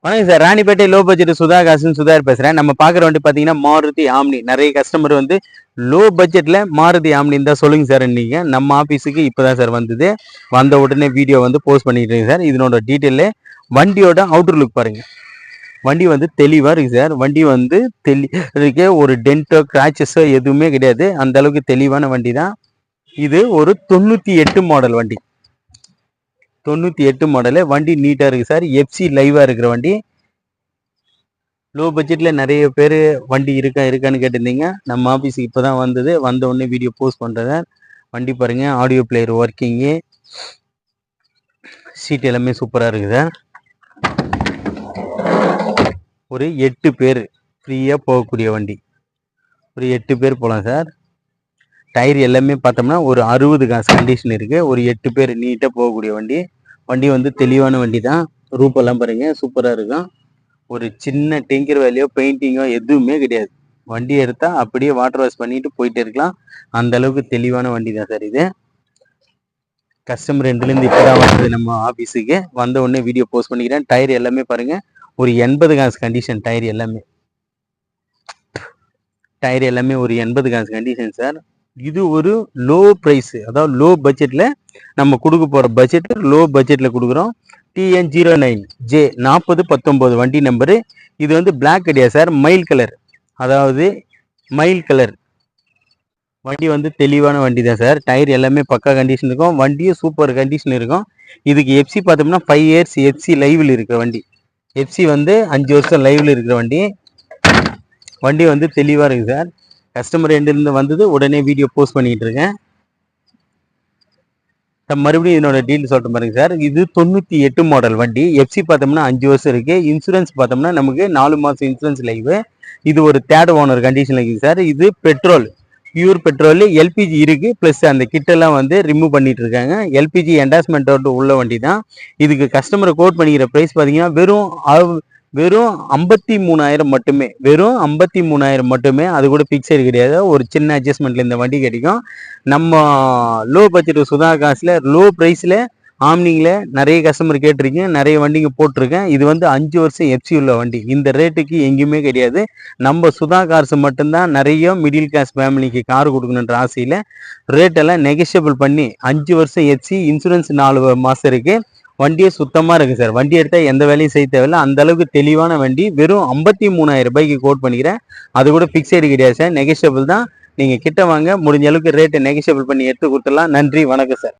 வணக்கம் sir. Ranipet low budget சுதாகாசன் சுதாகர் பேசுறேன். நம்ம பாக்குற வண்டி பாத்தீங்கன்னா மாருதி ஆம்னி. நிறைய கஸ்டமர் வந்து லோ பட்ஜெட்ல மாருதி ஆம்னி தான் சொல்லுங்க சார். நீங்க நம்ம ஆபீஸுக்கு இப்பதான் சார் வந்தது. வந்த உடனே வீடியோ வந்து போஸ்ட் பண்ணிட்டு இருக்கேன் சார். இதனோட டீட்டெயில வண்டியோட அவுட்டர் லுக் பாருங்க. வண்டி வந்து தெளிவா இருக்கு சார். வண்டி வந்து தெளிக்க ஒரு டென்ட்டோ கிராச்சஸோ எதுவுமே கிடையாது. அந்த அளவுக்கு தெளிவான வண்டி தான். இது ஒரு 98 மாடல் வண்டி. 98 மாடலு. வண்டி நீட்டா இருக்கு சார். எஃப்சி லைவா இருக்கிற வண்டி. லோ பட்ஜெட்ல நிறைய பேர் வண்டி இருக்கான்னு கேட்டிருந்தீங்க. நம்ம ஆஃபீஸுக்கு இப்போதான் வந்தது. வந்த உடனே வீடியோ போஸ்ட் பண்ணுறேன். வண்டி பாருங்க, ஆடியோ பிளேயர் ஒர்க்கிங்கு, சீட் எல்லாமே சூப்பராக இருக்குது சார். ஒரு 8 பேர் ஃப்ரீயாக போகக்கூடிய வண்டி. ஒரு 8 பேர் போகலாம் சார். டயர் எல்லாமே பார்த்தோம்னா ஒரு 60 காசு கண்டிஷன் இருக்குது. ஒரு 8 பேர் நீட்டாக போகக்கூடிய வண்டி. வண்டி வந்து தெளிவான வண்டி தான். ரூப்பெல்லாம் பாருங்க சூப்பராக இருக்கும். ஒரு சின்ன டிங்கர் வேலையோ பெயிண்டிங்கோ எதுவுமே கிடையாது. வண்டி எடுத்தா அப்படியே வாட்டர் வாஷ் பண்ணிட்டு போயிட்டே இருக்கலாம். அந்த அளவுக்கு தெளிவான வண்டி தான் சார் இது. கஸ்டமர் ரெண்டுலேருந்து இப்போதான் வந்தது நம்ம ஆஃபீஸுக்கு. வந்த உடனே வீடியோ போஸ்ட் பண்ணிக்கிறேன். டயர் எல்லாமே பாருங்க ஒரு 80 காசு கண்டிஷன். டயர் எல்லாமே ஒரு 80 காசு கண்டிஷன் சார். இது ஒரு லோ ப்ரைஸ், அதாவது லோ பட்ஜெட்ல நம்ம கொடுக்க போற பட்ஜெட் லோ பட்ஜெட்ல கொடுக்குறோம். TN09J 4019 வண்டி நம்பரு. இது வந்து பிளாக் கிடையாது சார், மைல் கலர். அதாவது மைல் கலர் வண்டி வந்து தெளிவான வண்டி தான் சார். டயர் எல்லாமே பக்கா கண்டிஷன் இருக்கும். வண்டியும் சூப்பர் கண்டிஷன் இருக்கும். இதுக்கு எஃப்சி பார்த்தோம்னா 5 இயர்ஸ் எஃப்சி லைவ்ல இருக்கிற வண்டி. எஃப்சி வந்து 5 வருஷம் லைவ்ல இருக்கிற வண்டி. வண்டி வந்து தெளிவாக இருக்குது சார். கஸ்டமர் எண்டிலிருந்து வந்தது, உடனே வீடியோ போஸ்ட் பண்ணிட்டு இருக்கேன். மறுபடியும் இதனோட டீல் சொல்லிட்டு பாருங்க சார். இது 98 மாடல் வண்டி. எஃப்சி பார்த்தோம்னா 5 வருஷம் இருக்கு. இன்சூரன்ஸ் பார்த்தோம்னா நமக்கு 4 மாதம் இன்சூரன்ஸ் லைவ். இது ஒரு தேர்ட் ஓனர் கண்டிஷன் இருக்குது சார். இது பெட்ரோல், பியூர் பெட்ரோல். எல்பிஜி இருக்கு, பிளஸ் அந்த கிட்டெல்லாம் வந்து ரிமூவ் பண்ணிட்டு இருக்காங்க. எல்பிஜி என்டாஸ்மெண்ட் உள்ள வண்டி தான். இதுக்கு கஸ்டமரை கோட் பண்ணிக்கிற ப்ரைஸ் பார்த்தீங்கன்னா வெறும் 53,000 மட்டுமே. வெறும் 53,000 மட்டுமே. அது கூட பிக்சர் கிடையாது. ஒரு சின்ன அட்ஜஸ்ட்மெண்ட்ல இந்த வண்டி கிடைக்கும். நம்ம லோ பட்ஜெட் சுதா காசுல லோ ப்ரைஸ்ல ஆம்னிங்கில் நிறைய கஸ்டமர் கேட்டிருக்கீங்க. நிறைய வண்டிங்க போட்டிருக்கேன். இது வந்து 5 வருஷம் எஃப்சி உள்ள வண்டி. இந்த ரேட்டுக்கு எங்கேயுமே கிடையாது. நம்ம சுதா கார்ஸ் மட்டும்தான் நிறைய மிடில் கிளாஸ் ஃபேமிலிக்கு கார் கொடுக்கணுன்ற ஆசையில் ரேட்டெல்லாம் நெகஷியபிள் பண்ணி 5 வருஷம் எஃப்சி, இன்சூரன்ஸ் 4 மாதம் இருக்கு. வண்டியே சுத்தமாக இருக்கு சார். வண்டி எடுத்தால் எந்த வேலையும் செய்ய தேவையில்லை. அந்த அளவுக்கு தெளிவான வண்டி. வெறும் 53,000 ரூபாய்க்கு கோட் பண்ணிக்கிறேன். அது கூட பிக்சடு கிடையாது சார், நெகஷியபிள் தான். நீங்கள் கிட்ட வாங்க, முடிஞ்ச அளவுக்கு ரேட்டை நெகஷியபிள் பண்ணி எடுத்து கொடுத்துடலாம். நன்றி, வணக்கம் சார்.